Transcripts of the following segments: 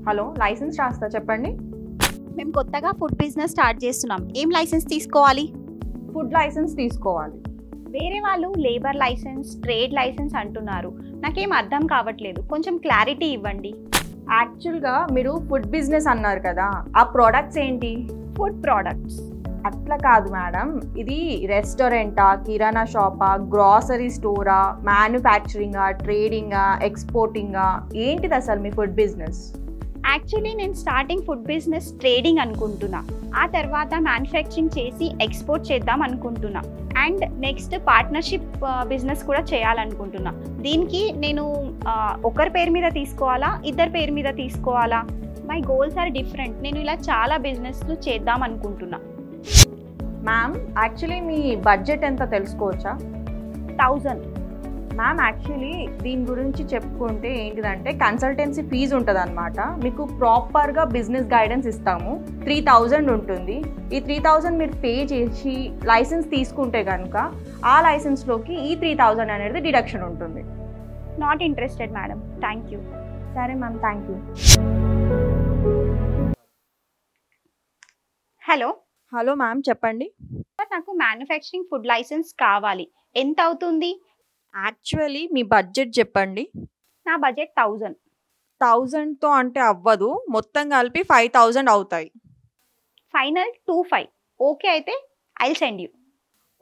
Hello, licence రాస్తా, చెప్పండి. మేము కొత్తగా ఫుడ్ బిజినెస్ స్టార్ట్ చేస్తున్నాం. ఏం లైసెన్స్ తీసుకోవాలి? ఫుడ్ లైసెన్స్ తీసుకోవాలి. వేరే వాళ్ళు లేబర్ లైసెన్స్, ట్రేడ్ లైసెన్స్ అంటున్నారు. నాకేం అర్థం కావట్లేదు, కొంచెం క్లారిటీ ఇవ్వండి. యాక్చువల్గా మీరు ఫుడ్ బిజినెస్ అన్నారు కదా, ఆ ప్రోడక్ట్స్ ఏంటి? Food products. అట్లా కాదు మేడం, ఇది రెస్టారెంటా, కిరాణా షాపా, గ్రాసరీ స్టోరా, మ్యానుఫ్యాక్చరింగా, ట్రేడింగా, ఎక్స్పోర్టింగా, ఏంటిది అసలు మీ ఫుడ్ బిజినెస్? యాక్చువల్లీ నేను స్టార్టింగ్ ఫుడ్ బిజినెస్ ట్రేడింగ్ అనుకుంటున్నా, ఆ తర్వాత మ్యానుఫ్యాక్చరింగ్ చేసి ఎక్స్పోర్ట్ చేద్దాం అనుకుంటున్నా, అండ్ నెక్స్ట్ పార్ట్నర్షిప్ బిజినెస్ కూడా చేయాలనుకుంటున్నా. దీనికి నేను ఒకరి పేరు మీద తీసుకోవాలా, ఇద్దరి పేరు మీద తీసుకోవాలా? My goals are different. నేను ఇలా చాలా బిజినెస్లు చేద్దాం అనుకుంటున్నా. మ్యామ్, యాక్చువల్లీ మీ బడ్జెట్ ఎంత తెలుసుకోవచ్చా? 1000. మ్యామ్, యాక్చువల్లీ దీని గురించి చెప్పుకుంటే ఏంటిదంటే కన్సల్టెన్సీ ఫీజు ఉంటుంది అనమాట. మీకు ప్రాపర్గా బిజినెస్ గైడెన్స్ ఇస్తాము. 3000 ఉంటుంది. ఈ 3000 మీరు పే చేసి లైసెన్స్ తీసుకుంటే కనుక ఆ లైసెన్స్లోకి ఈ 3000 అనేది డిడక్షన్ ఉంటుంది. Not interested madam, thank you. సరే ma'am, thank you. Hello. Hello ma'am, చెప్పండి. నాకు మ్యానుఫ్యాక్చరింగ్ ఫుడ్ లైసెన్స్ కావాలి. ఎంత అవుతుంది? యాక్చువల్లీ మీ బడ్జెట్ చెప్పండి. నా బడ్జెట్ 1000. 1000తో అంటే అవ్వదు, మొత్తం కలిపి 5000 అవుతాయి. ఫైనల్ 25. ఓకే అయితే I'll send you.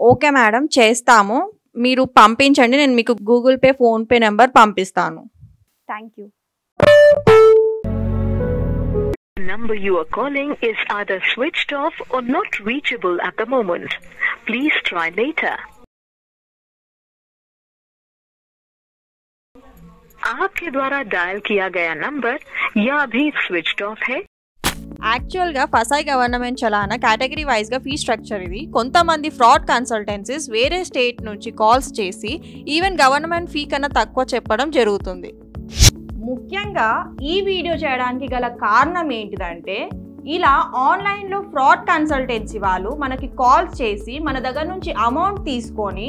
Okay madam, చేస్తాము. మీరు పంపించండి, నేను మీకు గూగుల్ పే, ఫోన్పే నెంబర్ పంపిస్తాను. Thank you. The number you are calling is either switched off or not reachable at the moment. Please try later. आपके द्वारा dial किया गया नंबर या अभी स्विच्ड ऑफ है. యాక్చువల్గా ఫసాయి గవర్నమెంట్ చలానా కేటగిరీ వైజ్గా ఫీ స్ట్రక్చర్ ఇది. కొంతమంది ఫ్రాడ్ కన్సల్టెన్సీస్ వేరే స్టేట్ నుంచి కాల్స్ చేసి ఈవెన్ గవర్నమెంట్ ఫీ కన్నా తక్కువ చెప్పడం జరుగుతుంది. ముఖ్యంగా ఈ వీడియో చేయడానికి గల కారణం ఏంటిదంటే, ఇలా ఆన్లైన్లో ఫ్రాడ్ కన్సల్టెన్సీ వాళ్ళు మనకి కాల్స్ చేసి మన దగ్గర నుంచి అమౌంట్ తీసుకొని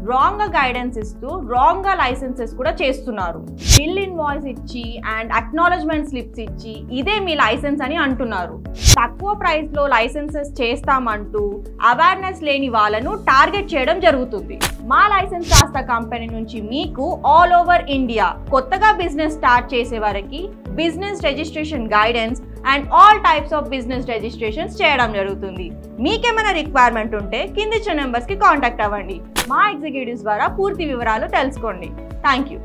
రాంగ్గా గైడెన్స్ ఇస్తూ రాంగ్గా లైసెన్సెస్ కూడా చేస్తున్నారు. బిల్ ఇన్వాయిస్ ఇచ్చి అండ్ అక్నాలెడ్జ్మెంట్ స్లిప్స్ ఇచ్చి ఇదే మీ లైసెన్స్ అని అంటున్నారు. తక్కువ ప్రైస్లో లైసెన్సెస్ చేస్తామంటూ అవేర్నెస్ లేని వాళ్ళను టార్గెట్ చేయడం జరుగుతుంది. మా లైసెన్స్ రాస్తా కంపెనీ నుంచి మీకు ఆల్ ఓవర్ ఇండియా కొత్తగా బిజినెస్ స్టార్ట్ చేసే వారికి business registration guidance and all types of business registrations చేయడం జరుగుతుంది. మీకేమైనా రిక్వైర్మెంట్ ఉంటే కింది నెంబర్స్కి కాంటాక్ట్ అవ్వండి. మా ఎగ్జిక్యూటివ్స్ ద్వారా పూర్తి వివరాలు తెలుసుకోండి. Thank you.